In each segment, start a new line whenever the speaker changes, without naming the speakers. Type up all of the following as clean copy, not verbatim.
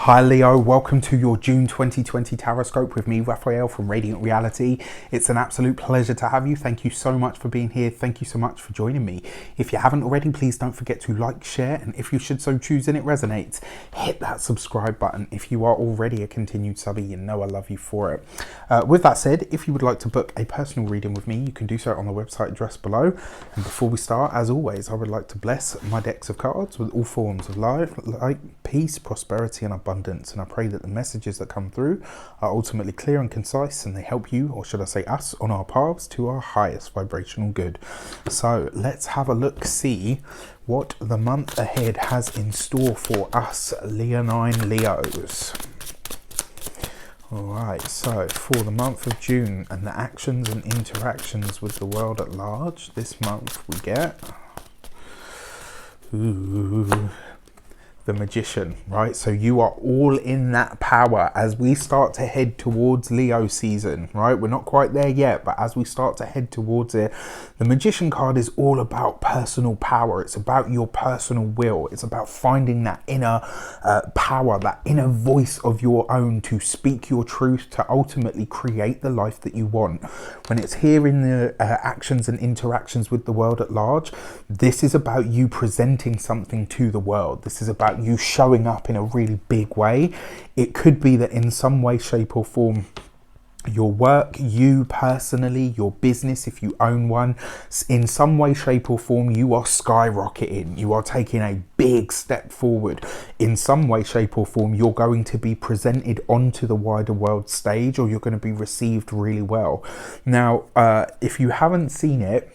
Hi Leo, welcome to your June 2020 Taroscope with me, Raphael from Radiant Reality. It's an absolute pleasure to have you. Thank you so much for being here. Thank you so much for joining me. If you haven't already, please don't forget to like, share, and if you should so choose and it resonates, hit that subscribe button. If you are already a continued subby, you know I love you for it. With that said, if you would like to book a personal reading with me, you can do so on the website addressed below. And before we start, as always, I would like to bless my decks of cards with all forms of life, light, peace, prosperity, and abundance. And I pray that the messages that come through are ultimately clear and concise, and they help you, or should I say us, on our paths to our highest vibrational good. So let's have a look, see what the month ahead has in store for us Leonine Leos. Alright, so for the month of June and the actions and interactions with the world at large, this month we get the Magician, right? So you are all in that power as we start to head towards Leo season, right? We're not quite there yet, but as we start to head towards it, the Magician card is all about personal power. It's about your personal will. It's about finding that inner power, that inner voice of your own to speak your truth, to ultimately create the life that you want. When it's here in the actions and interactions with the world at large, this is about you presenting something to the world. This is about you showing up in a really big way. It could be that in some way, shape or form, your work, you personally, your business, if you own one, in some way, shape or form, you are skyrocketing. You are taking a big step forward. In some way, shape or form, you're going to be presented onto the wider world stage, or you're going to be received really well. Now, if you haven't seen it,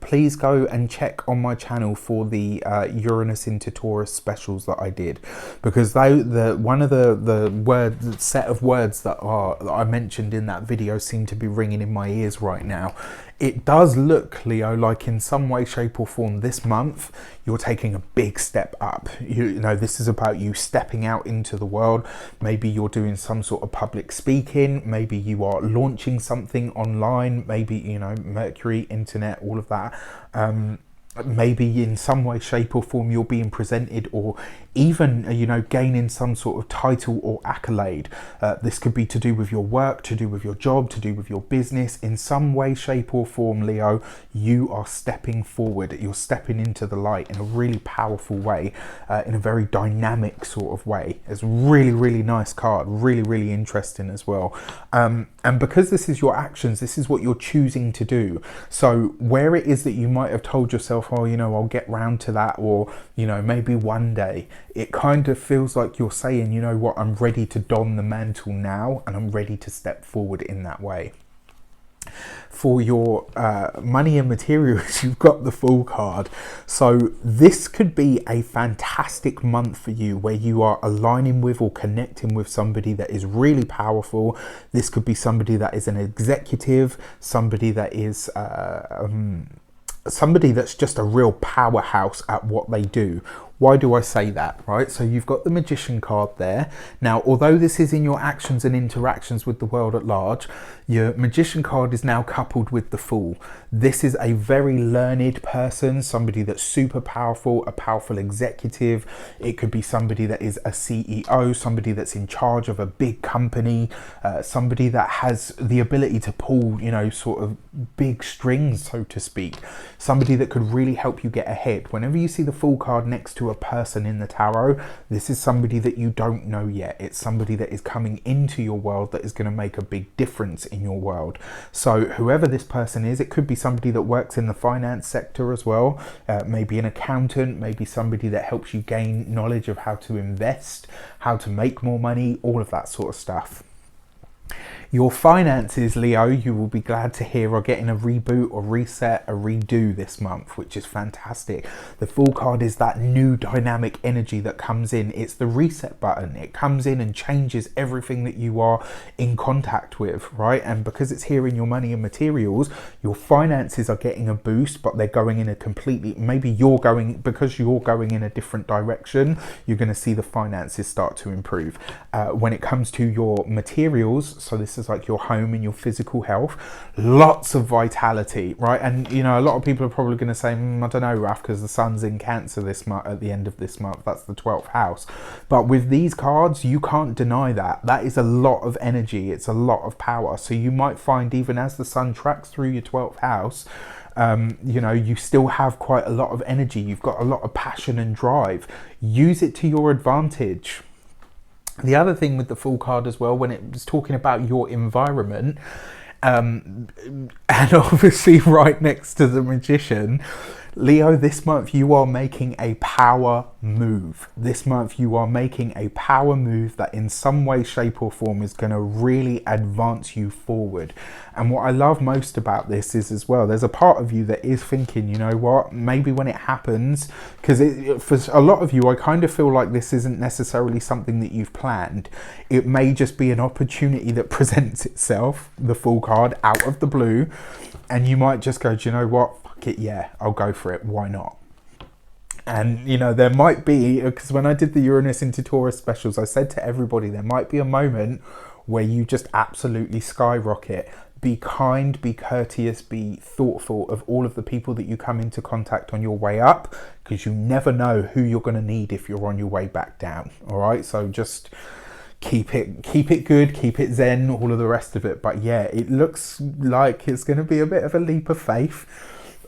please go and check on my channel for the Uranus into Taurus specials that I did, because one of the set of words that I mentioned in that video seem to be ringing in my ears right now. It does look, Leo, like in some way, shape or form this month you're taking a big step up. You know, this is about you stepping out into the world. Maybe you're doing some sort of public speaking. Maybe you are launching something online. Maybe, you know, Mercury, internet, all of that. Maybe in some way, shape or form you're being presented, or even, you know, gaining some sort of title or accolade. This could be to do with your work, to do with your job, to do with your business. In some way, shape or form, Leo, you are stepping forward. You're stepping into the light in a really powerful way, in a very dynamic sort of way. It's a really, really nice card, really, really interesting as well. And because this is your actions, this is what you're choosing to do. So where it is that you might have told yourself, oh, you know, I'll get round to that, or, you know, maybe one day, it kind of feels like you're saying, you know what, I'm ready to don the mantle now, and I'm ready to step forward in that way. For your money and materials, you've got the Fool card. So this could be a fantastic month for you, where you are aligning with or connecting with somebody that is really powerful. This could be somebody that is an executive, somebody that is somebody that's just a real powerhouse at what they do. Why do I say that, right? So you've got the Magician card there. Now, although this is in your actions and interactions with the world at large, your Magician card is now coupled with the Fool. This is a very learned person, somebody that's super powerful, a powerful executive. It could be somebody that is a CEO, somebody that's in charge of a big company, somebody that has the ability to pull, you know, sort of big strings, so to speak. Somebody that could really help you get ahead. Whenever you see the Fool card next to a person in the tarot, this is somebody that you don't know yet. It's somebody that is coming into your world that is going to make a big difference in your world. So whoever this person is, it could be somebody that works in the finance sector as well, maybe an accountant, maybe somebody that helps you gain knowledge of how to invest, how to make more money, all of that sort of stuff. Your finances, Leo, you will be glad to hear, are getting a reboot or reset, a redo this month, which is fantastic. The Fool card is that new dynamic energy that comes in. It's the reset button. It comes in and changes everything that you are in contact with, right? And because it's here in your money and materials, your finances are getting a boost, but they're going in a completely, maybe you're going, because you're going in a different direction, you're going to see the finances start to improve. When it comes to your materials, so this this is like your home and your physical health, lots of vitality, right? And you know, a lot of people are probably going to say, I don't know, Raf, because the sun's in Cancer this month, at the end of this month, that's the 12th house. But with these cards, you can't deny that. That is a lot of energy. It's a lot of power. So you might find, even as the sun tracks through your 12th house, you know, you still have quite a lot of energy. You've got a lot of passion and drive. Use it to your advantage. The other thing with the Fool card as well, when it was talking about your environment, and obviously right next to the Magician, Leo, this month you are making a power move. This month you are making a power move that in some way, shape or form is going to really advance you forward. And what I love most about this is as well, there's a part of you that is thinking, you know what, maybe when it happens, because for a lot of you, I kind of feel like this isn't necessarily something that you've planned. It may just be an opportunity that presents itself, the Fool card, out of the blue. And you might just go, do you know what? It, yeah, I'll go for it, why not? And you know, there might be, because when I did the Uranus into Taurus specials, I said to everybody, there might be a moment where you just absolutely skyrocket. Be kind, be courteous, be thoughtful of all of the people that you come into contact on your way up, because you never know who you're going to need if you're on your way back down. All right, so just keep it good, keep it zen, all of the rest of it. But yeah, it looks like it's going to be a bit of a leap of faith.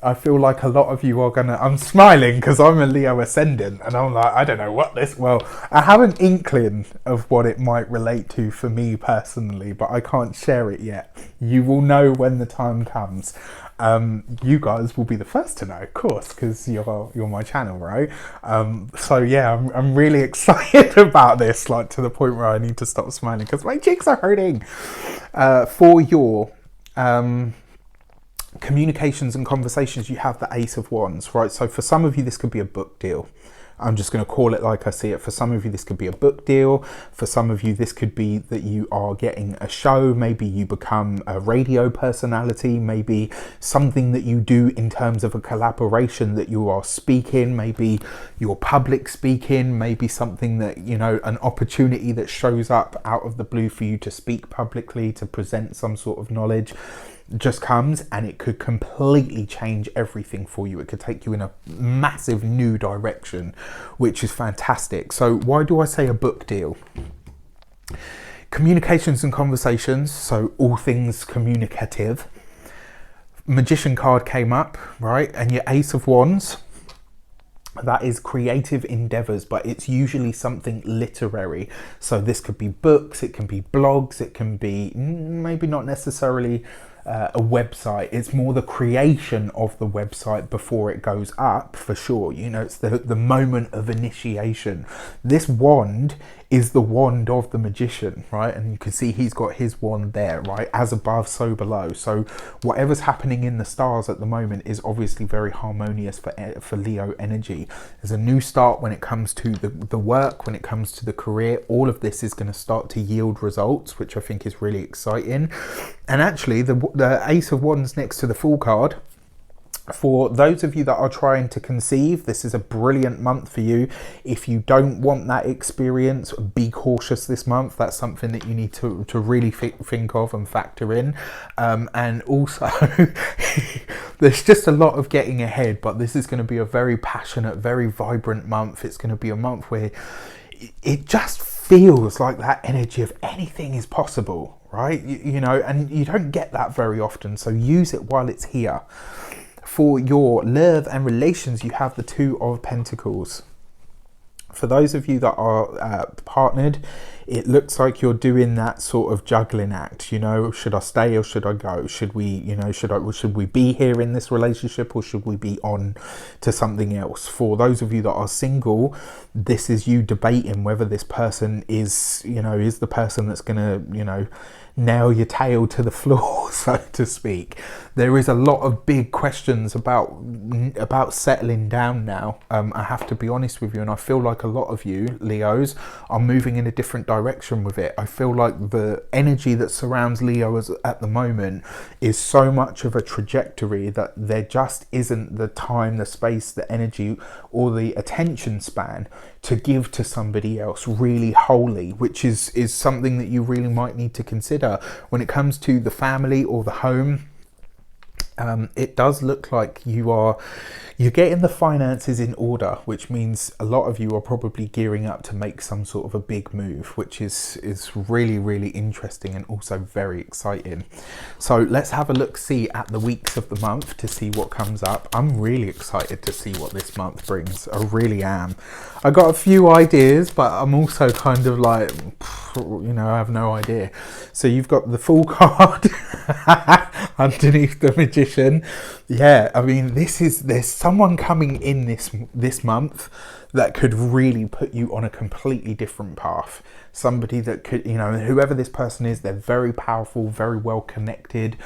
I feel like a lot of you are gonna, I'm smiling because I'm a Leo ascendant and I'm like, I don't know what this, well, I have an inkling of what it might relate to for me personally, but I can't share it yet. You will know when the time comes. You guys will be the first to know, of course, because you're my channel, right? So yeah, I'm really excited about this, like to the point where I need to stop smiling because my cheeks are hurting. For your communications and conversations, you have the Ace of Wands, right? So for some of you, this could be a book deal. I'm just going to call it like I see it. For some of you, this could be a book deal. For some of you, this could be that you are getting a show. Maybe you become a radio personality. Maybe something that you do in terms of a collaboration that you are speaking. Maybe you're public speaking. Maybe something that, you know, an opportunity that shows up out of the blue for you to speak publicly, to present some sort of knowledge, just comes, and it could completely change everything for you. It could take you in a massive new direction, which is fantastic. So why do I say a book deal? Communications and conversations, so all things communicative. Magician card came up, right? And your Ace of Wands, that is creative endeavors, but it's usually something literary. So this could be books, it can be blogs, it can be maybe not necessarily a website. It's more the creation of the website before it goes up, for sure. You know, it's the moment of initiation. This wand is the wand of the Magician, right? And you can see he's got his wand there, right? As above, so below. So whatever's happening in the stars at the moment is obviously very harmonious for Leo energy. There's a new start when it comes to the work, when it comes to the career. All of this is going to start to yield results, which I think is really exciting. And actually, the Ace of Wands next to the Fool card, for those of you that are trying to conceive, this is a brilliant month for you. If you don't want that experience, be cautious this month. That's something that you need to really think of and factor in. And also, there's just a lot of getting ahead, but this is going to be a very passionate, very vibrant month. It's going to be a month where it just feels like that energy of anything is possible, right? You know, and you don't get that very often, so use it while it's here. For your love and relations, you have the Two of Pentacles. For those of you that are partnered, it looks like you're doing that sort of juggling act. You know, should I stay or should I go? Should we, you know, should we be here in this relationship or should we be on to something else? For those of you that are single, this is you debating whether this person is, you know, is the person that's gonna, you know, nail your tail to the floor, so to speak. There is a lot of big questions about settling down now. I have to be honest with you, and I feel like like a lot of you Leos are moving in a different direction with it. I feel like the energy that surrounds Leo at the moment is so much of a trajectory that there just isn't the time, the space, the energy, or the attention span to give to somebody else really wholly, which is something that you really might need to consider when it comes to the family or the home. It does look like you're getting the finances in order, which means a lot of you are probably gearing up to make some sort of a big move, which is really, really interesting and also very exciting. So let's have a look see at the weeks of the month to see what comes up. I'm really excited to see what this month brings. I really am. I got a few ideas, but I'm also kind of like, you know, I have no idea. So you've got the Fool card underneath the Magician. Yeah, I mean, there's someone coming in this month that could really put you on a completely different path. Somebody that could, you know, whoever this person is, they're very powerful, very well connected.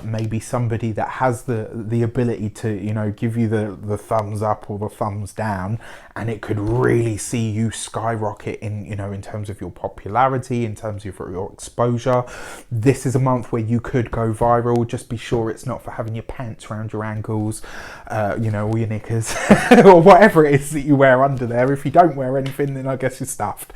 Maybe somebody that has the ability to, you know, give you the thumbs up or the thumbs down, and it could really see you skyrocket in, you know, in terms of your popularity, in terms of your exposure. This is a month where you could go viral. Just be sure it's not for having your pants around your ankles, you know, or your knickers, or whatever it is that you wear under there. If you don't wear anything, then I guess you're stuffed.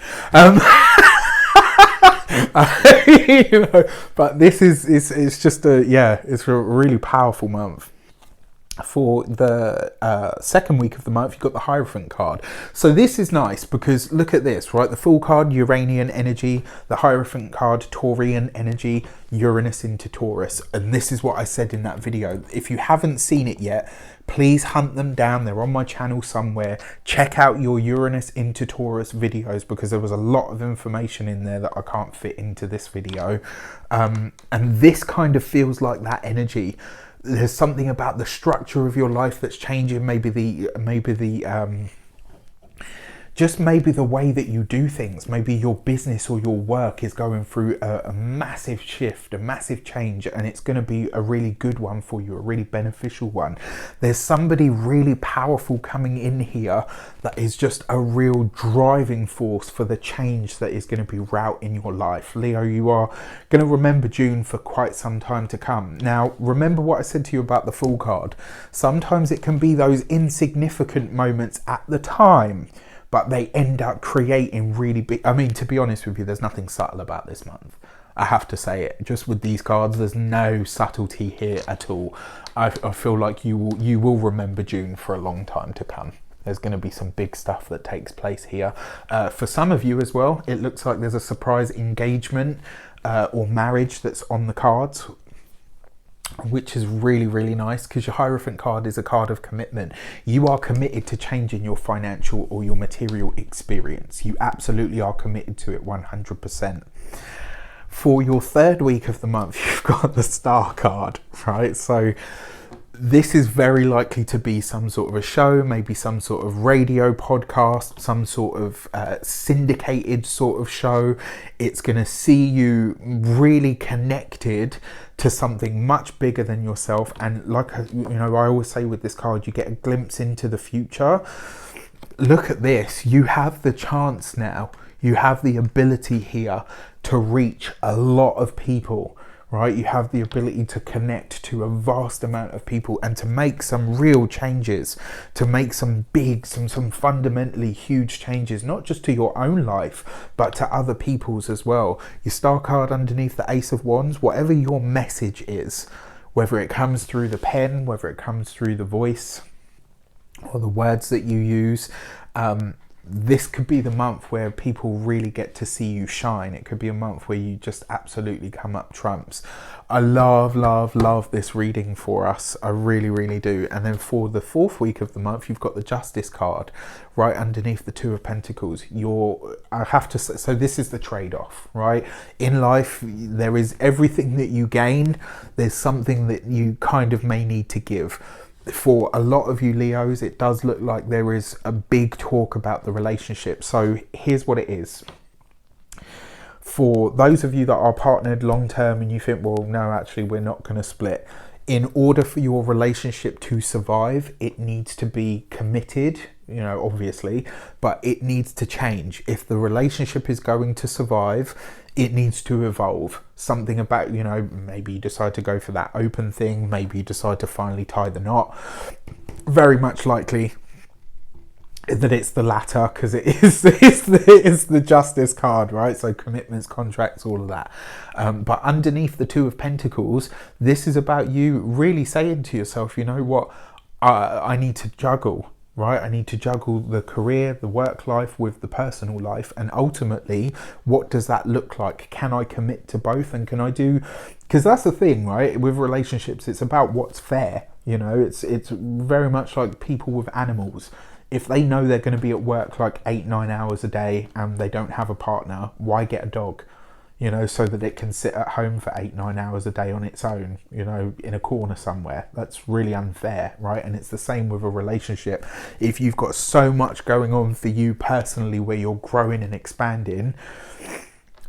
You know, but this is just it's a really powerful month. For the second week of the month, you've got the Hierophant card. So this is nice because look at this, right? The Fool card, Uranian energy. The Hierophant card, Taurian energy, Uranus into Taurus. And this is what I said in that video. If you haven't seen it yet, please hunt them down. They're on my channel somewhere. Check out your Uranus into Taurus videos because there was a lot of information in there that I can't fit into this video. And this kind of feels like that energy. There's something about the structure of your life that's changing. Maybe the way that you do things. Maybe your business or your work is going through a massive shift, a massive change, and it's going to be a really good one for you, a really beneficial one. There's somebody really powerful coming in here that is just a real driving force for the change that is going to be wrought in your life. Leo, you are going to remember June for quite some time to come. Now, remember what I said to you about the Fool card. Sometimes it can be those insignificant moments at the time, but they end up creating really big. I mean, to be honest with you, there's nothing subtle about this month. I have to say it. Just with these cards, there's no subtlety here at all. I feel like you will remember June for a long time to come. There's going to be some big stuff that takes place here. For some of you as well, it looks like there's a surprise engagement or marriage that's on the cards, which is really, really nice because your Hierophant card is a card of commitment. You are committed to changing your financial or your material experience. You absolutely are committed to it 100%. For your third week of the month, you've got the Star card, right? So this is very likely to be some sort of a show, maybe some sort of radio podcast, some sort of syndicated sort of show. It's going to see you really connected to something much bigger than yourself. And like, you know, I always say with this card, you get a glimpse into the future. Look at this. You have the chance now. You have the ability here to reach a lot of people, right? You have the ability to connect to a vast amount of people and to make some real changes, to make some big, some fundamentally huge changes, not just to your own life, but to other people's as well. Your Star card underneath the Ace of Wands, whatever your message is, whether it comes through the pen, whether it comes through the voice or the words that you use, this could be the month where people really get to see you shine. It could be a month where you just absolutely come up trumps. I love, love, love this reading for us. I really, really do. And then for the fourth week of the month, you've got the Justice card right underneath the Two of Pentacles. I have to say, so this is the trade-off, right? In life, there is everything that you gain. There's something that you kind of may need to give. For a lot of you Leos, it does look like there is a big talk about the relationship. So here's what it is. For those of you that are partnered long term and you think, well, no, actually, we're not going to split. In order for your relationship to survive, it needs to be committed. obviously, but it needs to change. If the relationship is going to survive, it needs to evolve. Something about, maybe you decide to go for that open thing, maybe you decide to finally tie the knot. Very much likely that it's the latter, because it's the justice card, right? So commitments, contracts, all of that. But underneath the Two of Pentacles, this is about you really saying to yourself, you know what, I need to juggle, right? I need to juggle the career, the work life with the personal life. And ultimately, what does that look like? Can I commit to both? And can I do, because that's the thing, right? With relationships, it's about what's fair. It's very much like people with animals. If they know they're going to be at work like 8-9 hours a day and they don't have a partner, why get a dog? So that it can sit at home for 8-9 hours a day on its own, in a corner somewhere. That's really unfair, right? And it's the same with a relationship. If you've got so much going on for you personally where you're growing and expanding,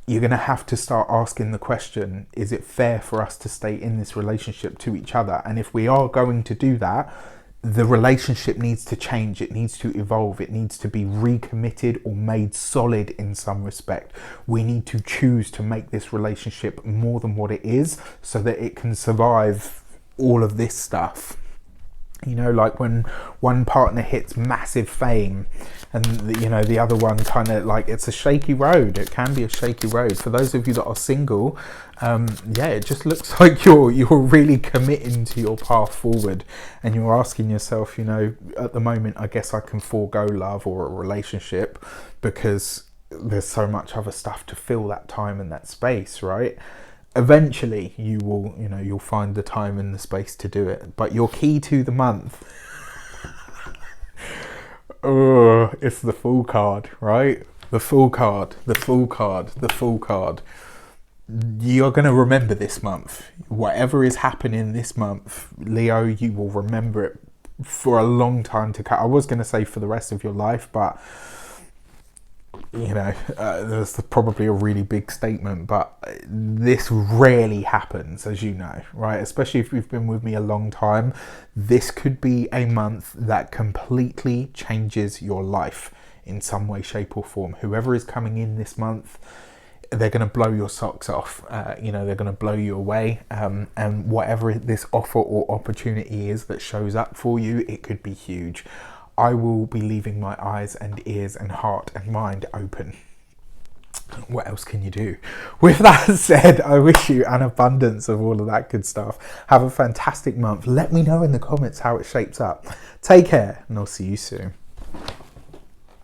you're going to have to start asking the question, is it fair for us to stay in this relationship to each other? And if we are going to do that, the relationship needs to change, it needs to evolve, it needs to be recommitted or made solid in some respect. We need to choose to make this relationship more than what it is so that it can survive all of this stuff. Like when one partner hits massive fame and the other one kind of like, it's a shaky road. It can be a shaky road. For those of you that are single, it just looks like you're really committing to your path forward, and you're asking yourself, at the moment, I guess I can forego love or a relationship because there's so much other stuff to fill that time and that space, right? Eventually you'll find the time and the space to do it. But your key to the month, it's the Fool card, right? The Fool card. You're going to remember this month. Whatever is happening this month, Leo, you will remember it for a long time to come. I was going to say for the rest of your life, but there's probably a really big statement, but this rarely happens, as you know, right? Especially if you've been with me a long time. This could be a month that completely changes your life in some way, shape or form. Whoever is coming in this month, they're going to blow your socks off. They're going to blow you away. And whatever this offer or opportunity is that shows up for you, it could be huge. I will be leaving my eyes and ears and heart and mind open. What else can you do? With that said, I wish you an abundance of all of that good stuff. Have a fantastic month. Let me know in the comments how it shapes up. Take care, and I'll see you soon.